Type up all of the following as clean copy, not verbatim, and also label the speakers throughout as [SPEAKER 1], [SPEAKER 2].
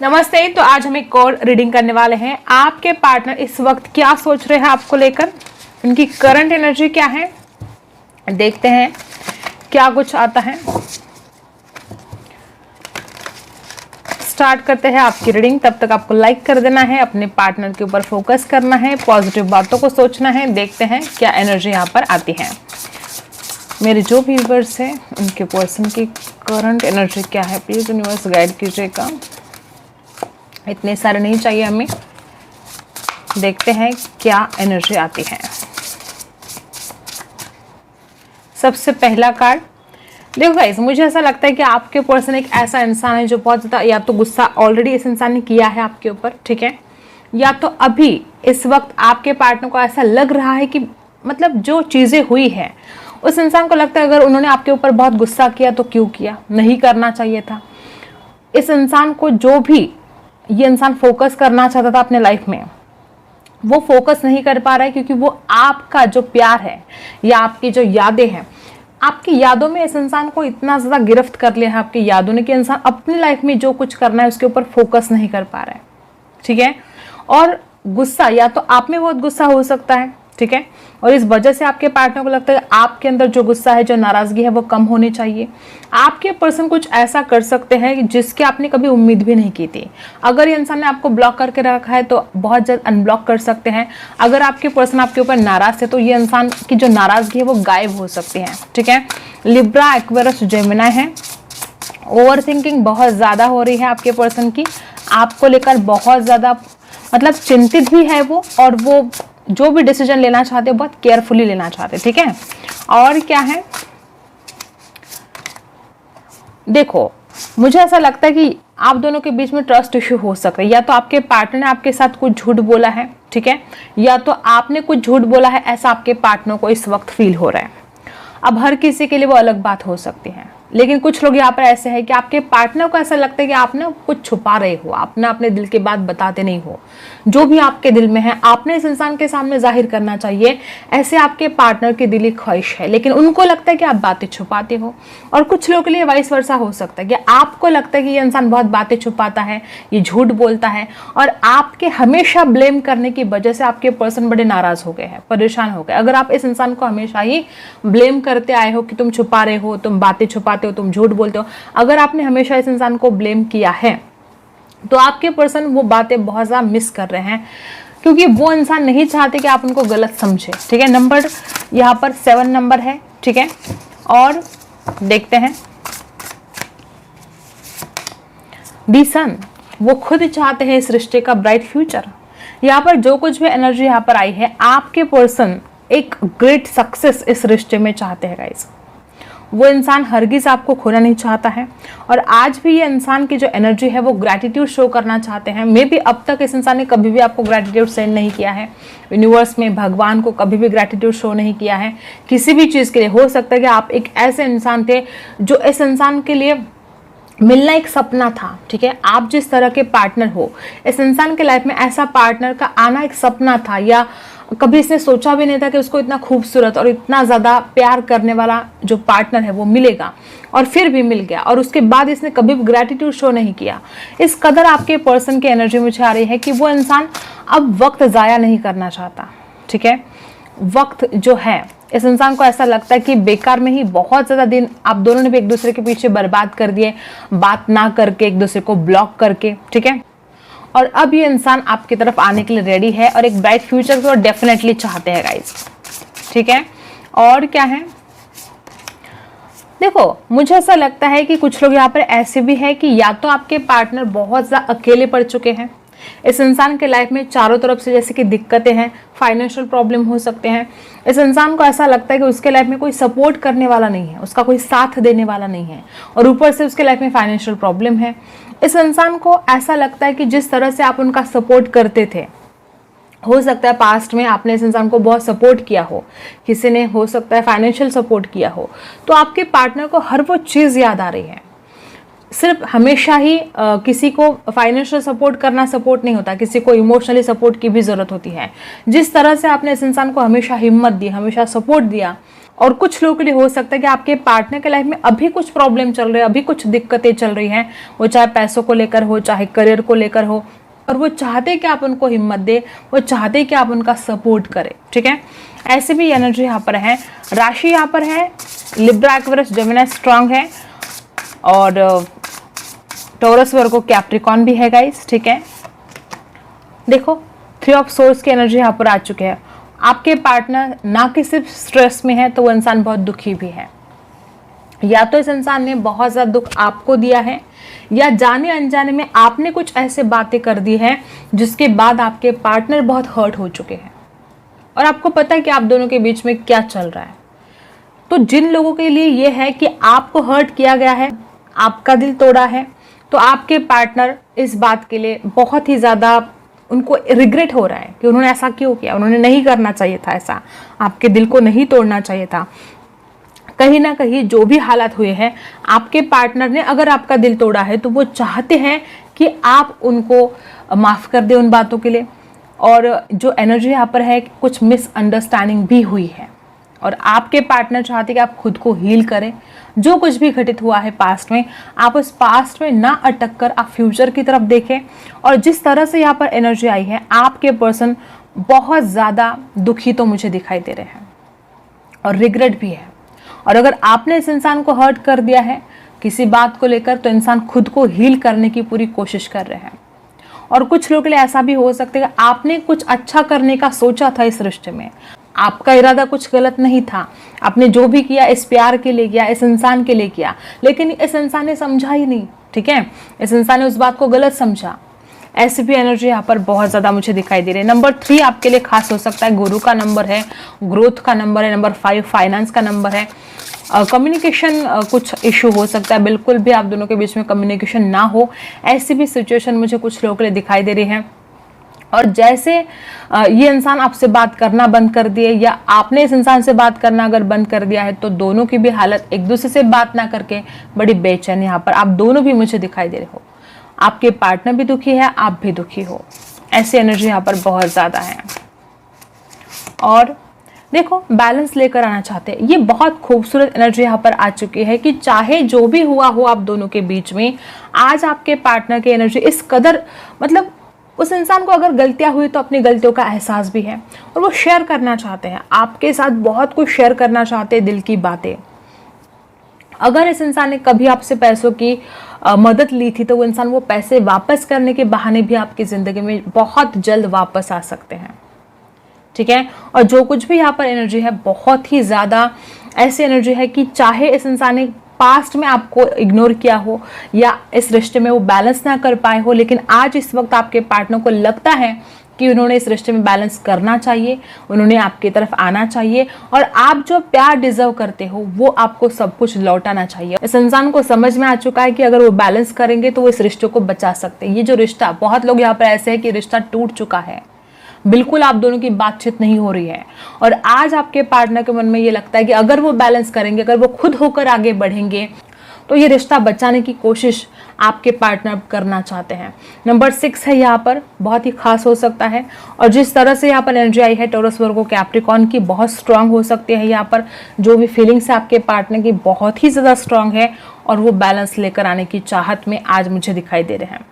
[SPEAKER 1] नमस्ते। तो आज हम एक और रीडिंग करने वाले हैं। आपके पार्टनर इस वक्त क्या सोच रहे हैं आपको लेकर, उनकी करंट एनर्जी क्या है, देखते हैं क्या कुछ आता है। स्टार्ट करते हैं आपकी रीडिंग। तब तक आपको लाइक कर देना है, अपने पार्टनर के ऊपर फोकस करना है, पॉजिटिव बातों को सोचना है। देखते हैं क्या एनर्जी यहाँ पर आती है। मेरे जो व्यूअर्स हैं उनके पर्सन की करंट एनर्जी क्या है, प्लीज यूनिवर्स गाइड कीजिएगा। इतने सारे नहीं चाहिए हमें। देखते हैं क्या एनर्जी आती है। सबसे पहला कार्ड देखो गाइस, मुझे ऐसा लगता है कि आपके पर्सन एक ऐसा इंसान है जो बहुत ज़्यादा या तो गुस्सा ऑलरेडी इस इंसान ने किया है आपके ऊपर, ठीक है, या तो अभी इस वक्त आपके पार्टनर को ऐसा लग रहा है कि मतलब जो चीज़ें हुई है उस इंसान को लगता है अगर उन्होंने आपके ऊपर बहुत गुस्सा किया तो क्यों किया, नहीं करना चाहिए था। इस इंसान को जो भी ये इंसान फोकस करना चाहता था अपने लाइफ में, वो फोकस नहीं कर पा रहा है क्योंकि वो आपका जो प्यार है या आपकी जो यादें हैं, आपकी यादों में इस इंसान को इतना ज़्यादा गिरफ्त कर लिया है आपकी यादों ने कि इंसान अपनी लाइफ में जो कुछ करना है उसके ऊपर फोकस नहीं कर पा रहा है, ठीक है। और गुस्सा या तो आप में बहुत गुस्सा हो सकता है, ठीक है, और इस वजह से आपके पार्टनर को लगता है आपके अंदर जो गुस्सा है, जो नाराज़गी है वो कम होनी चाहिए। आपके पर्सन कुछ ऐसा कर सकते हैं जिसकी आपने कभी उम्मीद भी नहीं की थी। अगर ये इंसान ने आपको ब्लॉक करके रखा है तो बहुत जल्द अनब्लॉक कर सकते हैं। अगर आपके पर्सन आपके ऊपर नाराज़ है तो ये इंसान की जो नाराज़गी है वो गायब हो सकती है, ठीक है। लिब्रा, एक्वेरियस, जेमिनी है। ओवर थिंकिंग बहुत ज़्यादा हो रही है आपके पर्सन की, आपको लेकर बहुत ज़्यादा मतलब चिंतित भी है वो, और वो जो भी डिसीजन लेना चाहते हैं बहुत केयरफुली लेना चाहते हैं, ठीक है। और क्या है, देखो मुझे ऐसा लगता है कि आप दोनों के बीच में ट्रस्ट इश्यू हो सकता है। या तो आपके पार्टनर ने आपके साथ कुछ झूठ बोला है, ठीक है, या तो आपने कुछ झूठ बोला है, ऐसा आपके पार्टनर को इस वक्त फील हो रहा है। अब हर किसी के लिए वो अलग बात हो सकती है, लेकिन कुछ लोग यहाँ पर ऐसे हैं कि आपके पार्टनर को ऐसा लगता है कि आप ना कुछ छुपा रहे हो, आप ना अपने दिल की बात बताते नहीं हो। जो भी आपके दिल में है आपने इस इंसान के सामने जाहिर करना चाहिए, ऐसे आपके पार्टनर की दिली ख्वाहिश है, लेकिन उनको लगता है कि आप बातें छुपाते हो। और कुछ लोगों के लिए वाइस वर्सा हो सकता है कि आपको लगता है कि ये इंसान बहुत बातें छुपाता है, ये झूठ बोलता है, और आपके हमेशा ब्लेम करने की वजह से आपके पर्सन बड़े नाराज हो गए हैं, परेशान हो गए। अगर आप इस इंसान को हमेशा ही ब्लेम करते आए हो कि तुम छुपा रहे हो, तुम बातें छुपाते हो, तुम झूठ बोलते हो, अगर आपने हमेशा इस इंसान को ब्लेम किया है तो आपके पर्सन वो बातें बहुत ज़्यादा मिस कर रहे हैं, क्योंकि वो इंसान नहीं चाहते कि आप उनको गलत समझे, ठीक है। नंबर यहाँ पर 7 नंबर है, ठीक है। और देखते हैं दी सन, वो खुद चाहते हैं इस रिश्ते का ब्राइट फ्यूचर। यहाँ पर जो कुछ भी एनर्जी यहाँ पर आई है, आपके पर्सन एक ग्रेट सक्सेस इस रिश्ते में चाहते हैं गाइस। वो इंसान हरगिज़ आपको खोना नहीं चाहता है, और आज भी ये इंसान की जो एनर्जी है वो ग्रैटिट्यूड शो करना चाहते हैं। मे बी अब तक इस इंसान ने कभी भी आपको ग्रैटिट्यूड सेंड नहीं किया है, यूनिवर्स में भगवान को कभी भी ग्रैटिट्यूड शो नहीं किया है किसी भी चीज़ के लिए। हो सकता है कि आप एक ऐसे इंसान थे जो इस इंसान के लिए मिलना एक सपना था, ठीक है। आप जिस तरह के पार्टनर हो, इस इंसान के लाइफ में ऐसा पार्टनर का आना एक सपना था, या कभी इसने सोचा भी नहीं था कि उसको इतना खूबसूरत और इतना ज़्यादा प्यार करने वाला जो पार्टनर है वो मिलेगा, और फिर भी मिल गया। और उसके बाद इसने कभी भी ग्रैटिट्यूड शो नहीं किया। इस कदर आपके पर्सन की एनर्जी मुझे आ रही है कि वो इंसान अब वक्त ज़ाया नहीं करना चाहता, ठीक है। वक्त जो है इस इंसान को ऐसा लगता है कि बेकार में ही बहुत ज़्यादा दिन आप दोनों ने भी एक दूसरे के पीछे बर्बाद कर दिए, बात ना करके, एक दूसरे को ब्लॉक करके, ठीक है। और अब ये इंसान आपकी तरफ आने के लिए रेडी है और एक ब्राइट फ्यूचर को डेफिनेटली चाहते हैं गाइस, ठीक है। और क्या है, देखो मुझे ऐसा लगता है कि कुछ लोग यहाँ पर ऐसे भी है कि या तो आपके पार्टनर बहुत ज़्यादा अकेले पड़ चुके हैं। इस इंसान के लाइफ में चारों तरफ से जैसे कि दिक्कतें हैं, फाइनेंशियल प्रॉब्लम हो सकते हैं। इस इंसान को ऐसा लगता है कि उसके लाइफ में कोई सपोर्ट करने वाला नहीं है, उसका कोई साथ देने वाला नहीं है, और ऊपर से उसके लाइफ में फाइनेंशियल प्रॉब्लम है। इस इंसान को ऐसा लगता है कि जिस तरह से आप उनका सपोर्ट करते थे, हो सकता है पास्ट में आपने इस इंसान को बहुत सपोर्ट किया हो, किसी ने हो सकता है फाइनेंशियल सपोर्ट किया हो, तो आपके पार्टनर को हर वो चीज़ याद आ रही है। सिर्फ हमेशा ही किसी को फाइनेंशियल सपोर्ट करना सपोर्ट नहीं होता, किसी को इमोशनली सपोर्ट की भी ज़रूरत होती है। जिस तरह से आपने इस इंसान को हमेशा हिम्मत दी, हमेशा सपोर्ट दिया, और कुछ लोगों के लिए हो सकता है कि आपके पार्टनर के लाइफ में अभी कुछ प्रॉब्लम चल रही है, अभी कुछ दिक्कतें चल रही हैं, वो चाहे पैसों को लेकर हो, चाहे करियर को लेकर हो, और वो चाहते हैं कि आप उनको हिम्मत दे, वो चाहते हैं कि आप उनका सपोर्ट करें। ठीक है, ऐसे भी एनर्जी यहाँ पर है। राशि यहाँ पर है लिब्रा, एक्वेरियस, जेमिनी स्ट्रांग है, और टॉरस, वर्गो, कैप्रिकॉर्न भी है गाइस। ठीक है, देखो 3 ऑफ सोर्स की एनर्जी यहाँ पर आ चुके हैं। आपके पार्टनर ना कि सिर्फ स्ट्रेस में है, तो वो इंसान बहुत दुखी भी है। या तो इस इंसान ने बहुत ज़्यादा दुख आपको दिया है, या जाने अनजाने में आपने कुछ ऐसे बातें कर दी हैं जिसके बाद आपके पार्टनर बहुत हर्ट हो चुके हैं, और आपको पता है कि आप दोनों के बीच में क्या चल रहा है। तो जिन लोगों के लिए ये है कि आपको हर्ट किया गया है, आपका दिल तोड़ा है, तो आपके पार्टनर इस बात के लिए बहुत ही ज़्यादा उनको रिग्रेट हो रहा है कि उन्होंने ऐसा क्यों किया, उन्होंने नहीं करना चाहिए था ऐसा, आपके दिल को नहीं तोड़ना चाहिए था। कहीं ना कहीं जो भी हालात हुए हैं, आपके पार्टनर ने अगर आपका दिल तोड़ा है तो वो चाहते हैं कि आप उनको माफ़ कर दें उन बातों के लिए। और जो एनर्जी यहाँ पर है, कुछ मिसअंडरस्टैंडिंग भी हुई है, और आपके पार्टनर चाहते कि आप खुद को हील करें। जो कुछ भी घटित हुआ है पास्ट में, आप उस पास्ट में ना अटक कर आप फ्यूचर की तरफ देखें। और जिस तरह से यहाँ पर एनर्जी आई है, आपके पर्सन बहुत ज़्यादा दुखी तो मुझे दिखाई दे रहे हैं, और रिग्रेट भी है। और अगर आपने इस इंसान को हर्ट कर दिया है किसी बात को लेकर, तो इंसान खुद को हील करने की पूरी कोशिश कर रहे हैं। और कुछ लोगों के लिए ऐसा भी हो सकता है कि आपने कुछ अच्छा करने का सोचा था इस रिश्ते में, आपका इरादा कुछ गलत नहीं था, आपने जो भी किया इस प्यार के लिए किया, इस इंसान के लिए किया, लेकिन इस इंसान ने समझा ही नहीं। ठीक है, इस इंसान ने उस बात को गलत समझा। ऐसी भी एनर्जी यहाँ पर बहुत ज़्यादा मुझे दिखाई दे रही है। नंबर 3 आपके लिए खास हो सकता है, गुरु का नंबर है, ग्रोथ का नंबर है। नंबर 5 फाइनेंस का नंबर है। कम्युनिकेशन कुछ इशू हो सकता है, बिल्कुल भी आप दोनों के बीच में कम्युनिकेशन ना हो, ऐसी भी सिचुएशन मुझे कुछ लोगों के लिए दिखाई दे रही है। और जैसे ये इंसान आपसे बात करना बंद कर दिए, या आपने इस इंसान से बात करना अगर बंद कर दिया है, तो दोनों की भी हालत, एक दूसरे से बात ना करके बड़ी बेचैन यहाँ पर आप दोनों भी मुझे दिखाई दे रहे हो। आपके पार्टनर भी दुखी है, आप भी दुखी हो, ऐसी एनर्जी यहाँ पर बहुत ज़्यादा है। और देखो बैलेंस लेकर आना चाहते हैं, ये बहुत खूबसूरत एनर्जी यहाँ पर आ चुकी है कि चाहे जो भी हुआ हो आप दोनों के बीच में, आज आपके पार्टनर की एनर्जी इस कदर, मतलब उस इंसान को अगर गलतियां हुई तो अपनी गलतियों का एहसास भी है, और वो शेयर करना चाहते हैं आपके साथ, बहुत कुछ शेयर करना चाहते हैं, दिल की बातें। अगर इस इंसान ने कभी आपसे पैसों की मदद ली थी, तो वो इंसान वो पैसे वापस करने के बहाने भी आपकी ज़िंदगी में बहुत जल्द वापस आ सकते हैं। ठीक है, और जो कुछ भी यहाँ पर एनर्जी है, बहुत ही ज़्यादा ऐसी एनर्जी है कि चाहे इस इंसान ने पास्ट में आपको इग्नोर किया हो, या इस रिश्ते में वो बैलेंस ना कर पाए हो, लेकिन आज इस वक्त आपके पार्टनर को लगता है कि उन्होंने इस रिश्ते में बैलेंस करना चाहिए, उन्होंने आपकी तरफ आना चाहिए, और आप जो प्यार डिजर्व करते हो वो आपको सब कुछ लौटाना चाहिए। इस इंसान को समझ में आ चुका है कि अगर वो बैलेंस करेंगे तो वो इस रिश्ते को बचा सकते हैं। ये जो रिश्ता, बहुत लोग यहाँ पर ऐसे हैं कि रिश्ता टूट चुका है, बिल्कुल आप दोनों की बातचीत नहीं हो रही है, और आज आपके पार्टनर के मन में ये लगता है कि अगर वो बैलेंस करेंगे, अगर वो खुद होकर आगे बढ़ेंगे, तो ये रिश्ता बचाने की कोशिश आपके पार्टनर करना चाहते हैं। नंबर 6 है यहाँ पर, बहुत ही खास हो सकता है। और जिस तरह से यहाँ पर एनर्जी आई है टॉरस, वर्गो, कैप्रिकॉर्न की, बहुत स्ट्रांग हो सकती है। यहाँ पर जो भी फीलिंग्स है आपके पार्टनर की बहुत ही ज़्यादा स्ट्रांग है, और वो बैलेंस लेकर आने की चाहत में आज मुझे दिखाई दे रहे हैं।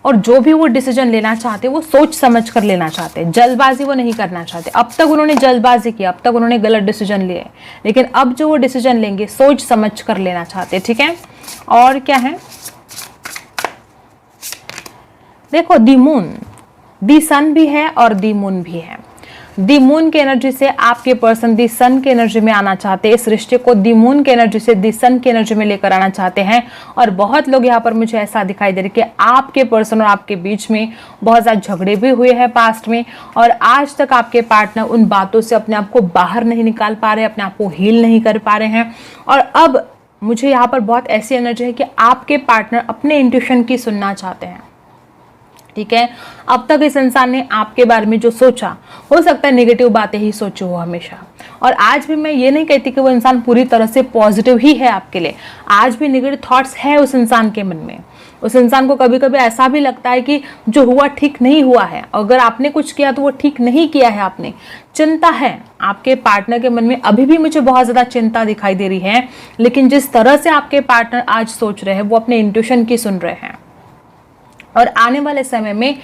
[SPEAKER 1] और जो भी वो डिसीजन लेना चाहते हैं वो सोच समझ कर लेना चाहते हैं, जल्दबाजी वो नहीं करना चाहते। अब तक उन्होंने जल्दबाजी की, अब तक उन्होंने गलत डिसीजन लिए, लेकिन अब जो वो डिसीजन लेंगे सोच समझ कर लेना चाहते हैं। ठीक है, और क्या है, देखो दी मून, दी सन भी है और दी मून भी है। दी मून की एनर्जी से आपके पर्सन दी सन की एनर्जी में आना चाहते हैं, इस रिश्ते को दी मून की एनर्जी से दी सन की एनर्जी में लेकर आना चाहते हैं। और बहुत लोग यहाँ पर मुझे ऐसा दिखाई दे रहे कि आपके पर्सन और आपके बीच में बहुत ज़्यादा झगड़े भी हुए हैं पास्ट में, और आज तक आपके पार्टनर उन बातों से अपने आप को बाहर नहीं निकाल पा रहे, अपने आप को हील नहीं कर पा रहे हैं। और अब मुझे यहाँ पर बहुत ऐसी एनर्जी है कि आपके पार्टनर अपने इंट्यूशन की सुनना चाहते हैं। ठीक है, अब तक इस इंसान ने आपके बारे में जो सोचा, हो सकता है नेगेटिव बातें ही सोची हो हमेशा, और आज भी मैं ये नहीं कहती कि वो इंसान पूरी तरह से पॉजिटिव ही है आपके लिए, आज भी नेगेटिव थॉट्स है उस इंसान के मन में, उस इंसान को कभी कभी ऐसा भी लगता है कि जो हुआ ठीक नहीं हुआ है, अगर आपने कुछ किया तो वो ठीक नहीं किया है आपने। चिंता है आपके पार्टनर के मन में, अभी भी मुझे बहुत ज्यादा चिंता दिखाई दे रही है। लेकिन जिस तरह से आपके पार्टनर आज सोच रहे हैं वो अपने इंट्यूशन की सुन रहे हैं, और आने वाले समय में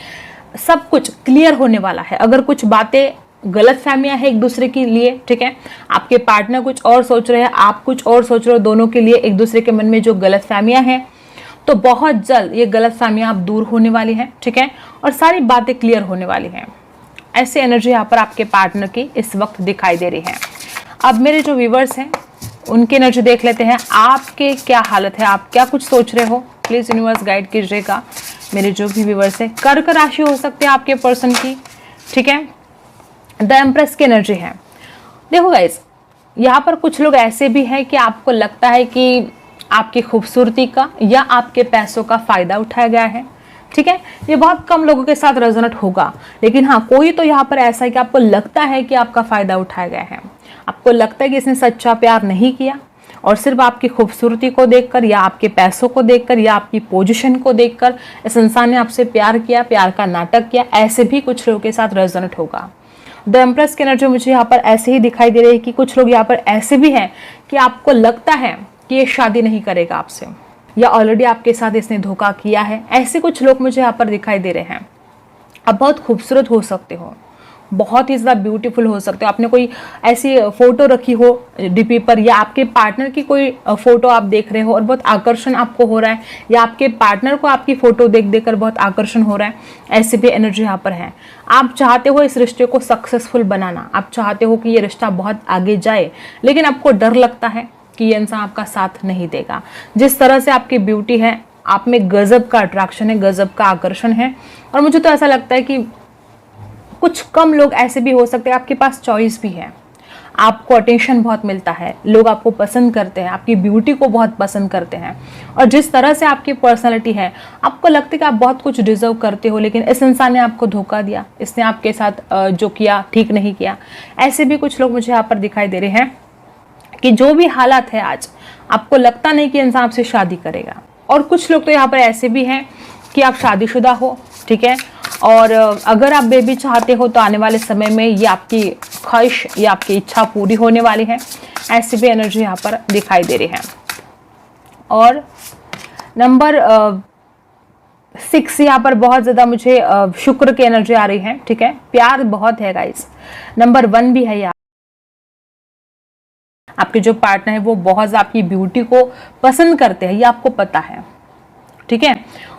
[SPEAKER 1] सब कुछ क्लियर होने वाला है। अगर कुछ बातें गलत फहमियां हैं एक दूसरे के लिए, ठीक है, आपके पार्टनर कुछ और सोच रहे हैं, आप कुछ और सोच रहे हो, दोनों के लिए एक दूसरे के मन में जो गलत फहमियां हैं, तो बहुत जल्द ये गलत फहमियां आप दूर होने वाली हैं, ठीक है, और सारी बातें क्लियर होने वाली हैं। ऐसी एनर्जी यहाँ पर आपके पार्टनर की इस वक्त दिखाई दे रही है। अब मेरे जो व्यूवर्स हैं उनकी एनर्जी देख लेते हैं, आपके क्या हालत है, आप क्या कुछ सोच रहे हो। प्लीज यूनिवर्स गाइड कीजिएगा मेरे जो भी व्यूवर्स है। कर्क राशि हो सकते हैं आपके पर्सन की, ठीक है। द एम्प्रेस की एनर्जी है। देखो गाइस, यहाँ पर कुछ लोग ऐसे भी हैं कि आपको लगता है कि आपकी खूबसूरती का या आपके पैसों का फायदा उठाया गया है, ठीक है। ये बहुत कम लोगों के साथ रेजोनेट होगा, लेकिन हाँ, कोई तो यहाँ पर ऐसा है कि आपको लगता है कि आपका फायदा उठाया गया है। आपको लगता है कि इसने सच्चा प्यार नहीं किया, और सिर्फ आपकी खूबसूरती को देखकर या आपके पैसों को देखकर या आपकी पोजीशन को देखकर इस इंसान ने आपसे प्यार किया, प्यार का नाटक किया। ऐसे भी कुछ लोगों के साथ रेजोनेट होगा। द एम्प्रेस की एनर्जी मुझे यहाँ पर ऐसे ही दिखाई दे रही है कि कुछ लोग यहाँ पर ऐसे भी हैं कि आपको लगता है कि ये शादी नहीं करेगा आपसे, या ऑलरेडी आपके साथ इसने धोखा किया है। ऐसे कुछ लोग मुझे यहाँ पर दिखाई दे रहे हैं। आप बहुत खूबसूरत हो सकते हो, बहुत ही ज़्यादा ब्यूटीफुल हो सकते हो। आपने कोई ऐसी फोटो रखी हो डीपी पर, या आपके पार्टनर की कोई फोटो आप देख रहे हो और बहुत आकर्षण आपको हो रहा है, या आपके पार्टनर को आपकी फोटो देख देकर बहुत आकर्षण हो रहा है। ऐसी भी एनर्जी यहाँ पर है। आप चाहते हो इस रिश्ते को सक्सेसफुल बनाना, आप चाहते हो कि ये रिश्ता बहुत आगे जाए, लेकिन आपको डर लगता है कि ये इंसान आपका साथ नहीं देगा। जिस तरह से आपकी ब्यूटी है, आप में गजब का अट्रैक्शन है, गजब का आकर्षण है। और मुझे तो ऐसा लगता है कि कुछ कम लोग ऐसे भी हो सकते हैं, आपके पास चॉइस भी है, आपको अटेंशन बहुत मिलता है, लोग आपको पसंद करते हैं, आपकी ब्यूटी को बहुत पसंद करते हैं। और जिस तरह से आपकी पर्सनालिटी है, आपको लगता है कि आप बहुत कुछ डिजर्व करते हो, लेकिन इस इंसान ने आपको धोखा दिया, इसने आपके साथ जो किया ठीक नहीं किया। ऐसे भी कुछ लोग मुझे यहाँ पर दिखाई दे रहे हैं कि जो भी हालात है आज, आपको लगता नहीं कि इंसान आपसे शादी करेगा। और कुछ लोग तो यहाँ पर ऐसे भी हैं कि आप शादीशुदा हो, ठीक है, और अगर आप बेबी चाहते हो तो आने वाले समय में ये आपकी ख्वाहिश या आपकी इच्छा पूरी होने वाली है। ऐसी भी एनर्जी यहाँ पर दिखाई दे रही है। और नंबर 6 यहाँ पर बहुत ज़्यादा मुझे शुक्र की एनर्जी आ रही है, ठीक है। प्यार बहुत है गाइस। नंबर 1 भी है यहाँ। आपके जो पार्टनर है वो बहुत ज़्यादा आपकी ब्यूटी को पसंद करते हैं, ये आपको पता है, ठीक है।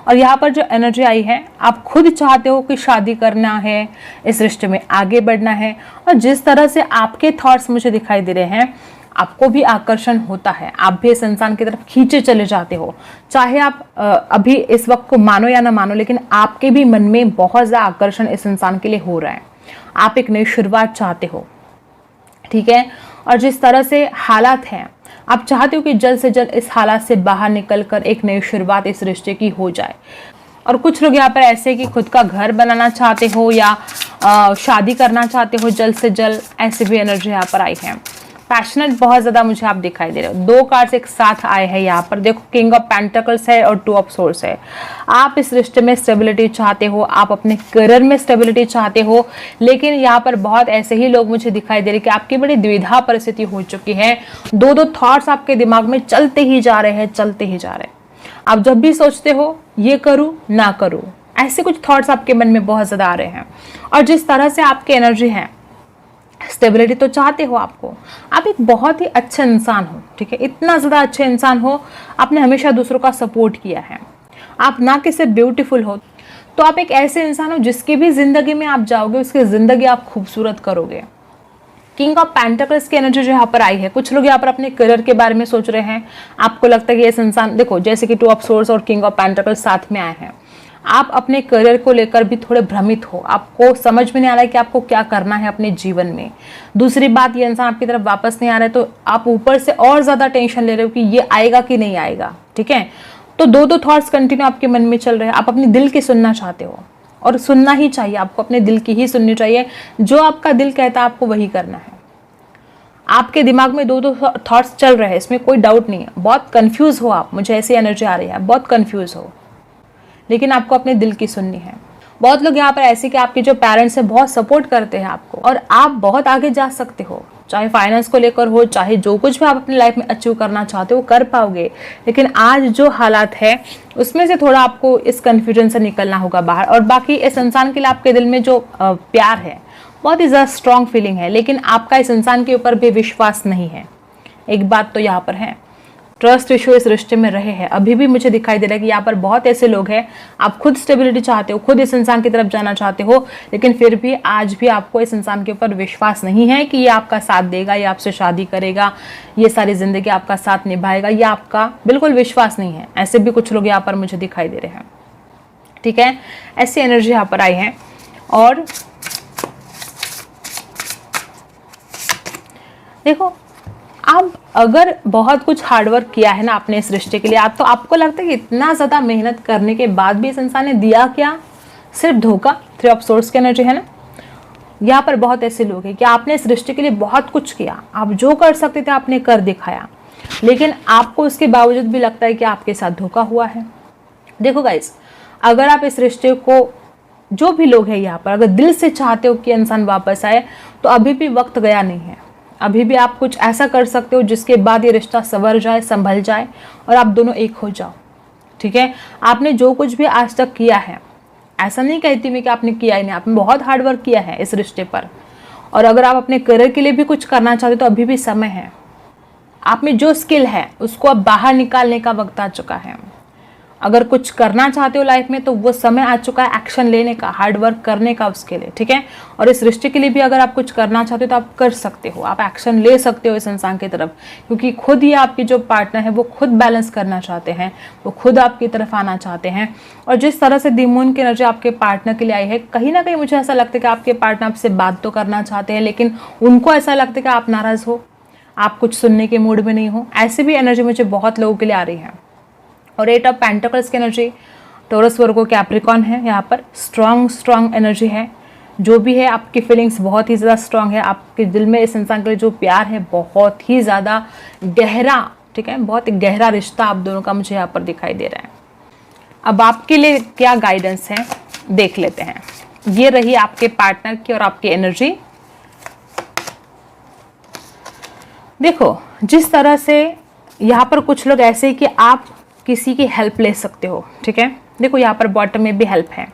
[SPEAKER 1] और यहाँ पर जो एनर्जी आई है, आप खुद चाहते हो कि शादी करना है, इस रिश्ते में आगे बढ़ना है। और जिस तरह से आपके थॉट्स मुझे दिखाई दे रहे हैं, आपको भी आकर्षण होता है, आप भी इस इंसान की तरफ खींचे चले जाते हो। चाहे आप अभी इस वक्त को मानो या ना मानो, लेकिन आपके भी मन में बहुत ज़्यादा आकर्षण इस इंसान के लिए हो रहा है। आप एक नई शुरुआत चाहते हो, ठीक है। और जिस तरह से हालात हैं, आप चाहते हो कि जल्द से जल्द इस हालात से बाहर निकलकर एक नई शुरुआत इस रिश्ते की हो जाए। और कुछ लोग यहाँ पर ऐसे कि खुद का घर बनाना चाहते हो या शादी करना चाहते हो जल्द से जल्द। ऐसे भी एनर्जी यहाँ पर आई है। पैशनेट बहुत ज़्यादा मुझे आप दिखाई दे रहे हो। 2 कार्ड्स एक साथ आए हैं यहाँ पर, देखो, किंग ऑफ पेंटिकल्स है और 2 ऑफ सोर्ड्स है। आप इस रिश्ते में स्टेबिलिटी चाहते हो, आप अपने करियर में स्टेबिलिटी चाहते हो, लेकिन यहाँ पर बहुत ऐसे ही लोग मुझे दिखाई दे रहे कि आपकी बड़ी द्विधा परिस्थिति हो चुकी है। 2 थॉट्स आपके दिमाग में चलते ही जा रहे हैं, चलते ही जा रहे हैं। आप जब भी सोचते हो ये करूँ ना करूँ, ऐसे कुछ थॉट्स आपके मन में बहुत ज़्यादा आ रहे हैं। और जिस तरह से आपकी एनर्जी है, स्टेबिलिटी तो चाहते हो आप एक बहुत ही अच्छा इंसान हो, ठीक है। इतना ज़्यादा अच्छे इंसान हो, आपने हमेशा दूसरों का सपोर्ट किया है। आप ना कि सिर्फ ब्यूटीफुल हो, तो आप एक ऐसे इंसान हो जिसकी भी ज़िंदगी में आप जाओगे, उसकी ज़िंदगी आप खूबसूरत करोगे। किंग ऑफ पेंटिकल्स की एनर्जी जो यहाँ पर आई है, कुछ लोग यहाँ पर अपने करियर के बारे में सोच रहे हैं। आपको लगता है कि ऐसे इंसान, देखो, जैसे कि 2 ऑफ सोर्ड्स और किंग ऑफ पेंटिकल्स साथ में आए हैं, आप अपने करियर को लेकर भी थोड़े भ्रमित हो। आपको समझ में नहीं आ रहा है कि आपको क्या करना है अपने जीवन में। दूसरी बात, ये इंसान आपकी तरफ वापस नहीं आ रहा है, तो आप ऊपर से और ज़्यादा टेंशन ले रहे हो कि ये आएगा कि नहीं आएगा, ठीक है। तो 2 थॉट्स कंटिन्यू आपके मन में चल रहे हैं। आप अपने दिल की सुनना चाहते हो, और सुनना ही चाहिए, आपको अपने दिल की ही सुननी चाहिए। जो आपका दिल कहता है आपको वही करना है। आपके दिमाग में 2 थॉट्स चल रहे हैं, इसमें कोई डाउट नहीं है। बहुत कंफ्यूज हो आप, मुझे ऐसी एनर्जी आ रही है, बहुत कंफ्यूज हो, लेकिन आपको अपने दिल की सुननी है। बहुत लोग यहाँ पर ऐसे कि आपके जो पेरेंट्स हैं बहुत सपोर्ट करते हैं आपको और आप बहुत आगे जा सकते हो, चाहे फाइनेंस को लेकर हो, चाहे जो कुछ भी आप अपनी लाइफ में अचीव करना चाहते हो कर पाओगे। लेकिन आज जो हालात है उसमें से थोड़ा आपको इस कन्फ्यूजन से निकलना होगा बाहर। और बाकी इस इंसान के लिए आपके दिल में जो प्यार है बहुत ही ज़्यादा स्ट्रॉन्ग फीलिंग है, लेकिन आपका इस इंसान के ऊपर भी विश्वास नहीं है। एक बात तो यहाँ पर है, ट्रस्ट इशू इस रिश्ते में रहे हैं। अभी भी मुझे दिखाई दे रहा है कि यहाँ पर बहुत ऐसे लोग हैं, आप खुद स्टेबिलिटी चाहते हो, खुद इस इंसान की तरफ जाना चाहते हो, लेकिन फिर भी आज भी आपको इस इंसान के ऊपर विश्वास नहीं है कि ये आपका साथ देगा, ये आपसे शादी करेगा, ये सारी जिंदगी आपका साथ निभाएगा, ये आपका बिल्कुल विश्वास नहीं है। ऐसे भी कुछ लोग यहाँ पर मुझे दिखाई दे रहे हैं। ठीक है, ऐसी एनर्जी यहाँ पर आई है। और देखो, आप अगर बहुत कुछ हार्डवर्क किया है ना अपने इस रिश्ते के लिए, आप तो आपको लगता है कि इतना ज़्यादा मेहनत करने के बाद भी इस इंसान ने दिया क्या, सिर्फ धोखा। 3 ऑफ सोर्ड्स की एनर्जी है ना, यहाँ पर बहुत ऐसे लोग हैं कि आपने इस रिश्ते के लिए बहुत कुछ किया, आप जो कर सकते थे आपने कर दिखाया, लेकिन आपको उसके बावजूद भी लगता है कि आपके साथ धोखा हुआ है। देखो गाइस, अगर आप इस रिश्ते को, जो भी लोग हैं यहाँ पर, अगर दिल से चाहते हो कि इंसान वापस आए, तो अभी भी वक्त गया नहीं है। अभी भी आप कुछ ऐसा कर सकते हो जिसके बाद ये रिश्ता संवर जाए, संभल जाए और आप दोनों एक हो जाओ। ठीक है, आपने जो कुछ भी आज तक किया है, ऐसा नहीं कहती मैं कि आपने किया ही नहीं, आपने बहुत हार्ड वर्क किया है इस रिश्ते पर। और अगर आप अपने करियर के लिए भी कुछ करना चाहते हो तो अभी भी समय है। आप में जो स्किल है उसको अब बाहर निकालने का वक्त आ चुका है। अगर कुछ करना चाहते हो लाइफ में तो वो समय आ चुका है एक्शन लेने का, हार्ड वर्क करने का उसके लिए। ठीक है, और इस रिश्ते के लिए भी अगर आप कुछ करना चाहते हो तो आप कर सकते हो, आप एक्शन ले सकते हो इस इंसान की तरफ, क्योंकि खुद ही आपके जो पार्टनर है वो खुद बैलेंस करना चाहते हैं, वो खुद आपकी तरफ आना चाहते हैं। और जिस तरह से दी मून की एनर्जी आपके पार्टनर के लिए आई है, कहीं ना कहीं मुझे ऐसा लगता है कि आपके पार्टनर आपसे बात तो करना चाहते हैं, लेकिन उनको ऐसा लगता है कि आप नाराज़ हो, आप कुछ सुनने के मूड में नहीं हो। ऐसी भी एनर्जी मुझे बहुत लोगों के लिए आ रही है। और 8 ऑफ पेंटिकल्स की एनर्जी टॉरस, वर्गो, कैप्रिकॉर्न है। यहाँ पर स्ट्रॉन्ग एनर्जी है। जो भी है आपकी फीलिंग्स बहुत ही ज़्यादा स्ट्रॉन्ग है। आपके दिल में इस इंसान के लिए जो प्यार है बहुत ही ज़्यादा गहरा, ठीक है, बहुत गहरा रिश्ता आप दोनों का मुझे यहाँ पर दिखाई दे रहा है। अब आपके लिए क्या गाइडेंस है देख लेते हैं। ये रही आपके पार्टनर की और आपकी एनर्जी। देखो, जिस तरह से यहाँ पर कुछ लोग ऐसे कि आप किसी की हेल्प ले सकते हो। ठीक है, देखो यहाँ पर बॉटम में भी हेल्प है।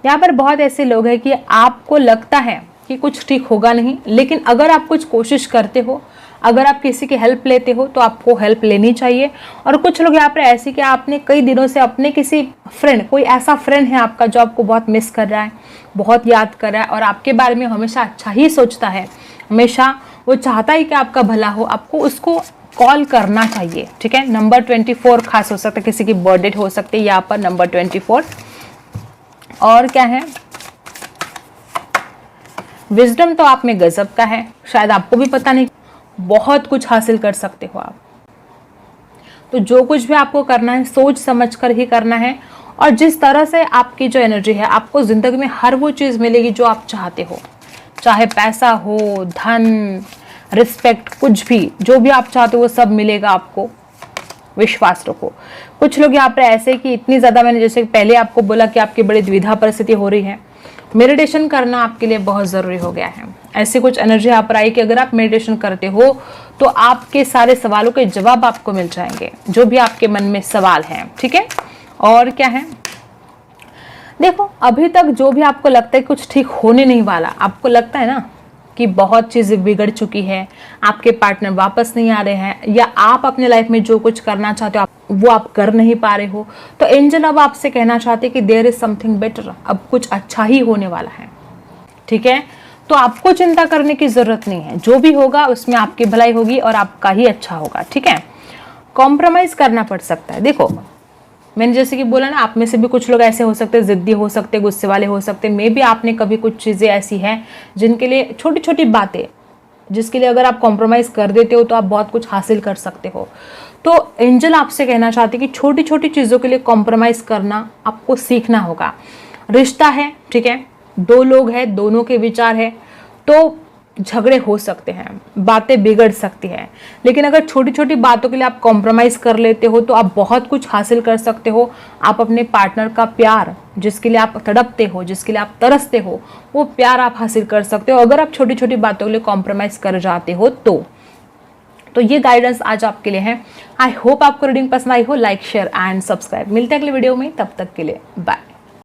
[SPEAKER 1] यहाँ पर बहुत ऐसे लोग हैं कि आपको लगता है कि कुछ ठीक होगा नहीं, लेकिन अगर आप कुछ कोशिश करते हो, अगर आप किसी की हेल्प लेते हो तो आपको हेल्प लेनी चाहिए। और कुछ लोग यहाँ पर ऐसे कि आपने कई दिनों से अपने किसी फ्रेंड, कोई ऐसा फ्रेंड है आपका जो आपको बहुत मिस कर रहा है, बहुत याद कर रहा है और आपके बारे में हमेशा अच्छा ही सोचता है, हमेशा वो चाहता है कि आपका भला हो, आपको उसको कॉल करना चाहिए। ठीक है, नंबर 24 खास हो सकता है, किसी की बर्थडे हो सकती है यहाँ पर नंबर 24। और क्या है, विजडम तो आप में गजब का है, शायद आपको भी पता नहीं, बहुत कुछ हासिल कर सकते हो आप। तो जो कुछ भी आपको करना है सोच समझ कर ही करना है। और जिस तरह से आपकी जो एनर्जी है, आपको जिंदगी में हर वो चीज़ मिलेगी जो आप चाहते हो, चाहे पैसा हो, धन, रिस्पेक्ट, कुछ भी, जो भी आप चाहते हो वो सब मिलेगा आपको, विश्वास रखो। कुछ लोग यहाँ पर ऐसे कि इतनी ज़्यादा, मैंने जैसे पहले आपको बोला कि आपकी बड़ी द्विधा परिस्थिति हो रही है, मेडिटेशन करना आपके लिए बहुत ज़रूरी हो गया है। ऐसी कुछ एनर्जी यहाँ पर आई कि अगर आप मेडिटेशन करते हो तो आपके सारे सवालों के जवाब आपको मिल जाएंगे, जो भी आपके मन में सवाल हैं। ठीक है, और क्या है, देखो अभी तक जो भी आपको लगता है कुछ ठीक होने नहीं वाला, आपको लगता है ना कि बहुत चीज़ें बिगड़ चुकी है, आपके पार्टनर वापस नहीं आ रहे हैं, या आप अपने लाइफ में जो कुछ करना चाहते हो वो आप कर नहीं पा रहे हो, तो एंजल अब आपसे कहना चाहते हैं कि देयर इज समथिंग बेटर, अब कुछ अच्छा ही होने वाला है। ठीक है, तो आपको चिंता करने की जरूरत नहीं है, जो भी होगा उसमें आपकी भलाई होगी और आपका ही अच्छा होगा। ठीक है, कॉम्प्रोमाइज करना पड़ सकता है। देखो मैंने जैसे कि बोला ना, आप में से भी कुछ लोग ऐसे हो सकते हैं, जिद्दी हो सकते, गुस्से वाले हो सकते, मे भी आपने कभी कुछ चीज़ें ऐसी हैं जिनके लिए, छोटी छोटी बातें जिसके लिए अगर आप कॉम्प्रोमाइज़ कर देते हो तो आप बहुत कुछ हासिल कर सकते हो। तो एंजल आपसे कहना चाहते हैं कि छोटी छोटी चीज़ों के लिए कॉम्प्रोमाइज़ करना आपको सीखना होगा। रिश्ता है, ठीक है, 2 लोग हैं, दोनों के विचार है, तो झगड़े हो सकते हैं, बातें बिगड़ सकती हैं, लेकिन अगर छोटी छोटी बातों के लिए आप कॉम्प्रोमाइज़ कर लेते हो तो आप बहुत कुछ हासिल कर सकते हो। आप अपने पार्टनर का प्यार, जिसके लिए आप तड़पते हो, जिसके लिए आप तरसते हो, वो प्यार आप हासिल कर सकते हो अगर आप छोटी छोटी बातों के लिए कॉम्प्रोमाइज़ कर जाते हो तो ये गाइडेंस आज आपके लिए है। आई होप आपको रीडिंग पसंद आई हो। Like, share and subscribe. मिलते हैं अगले वीडियो में, तब तक के लिए बाय।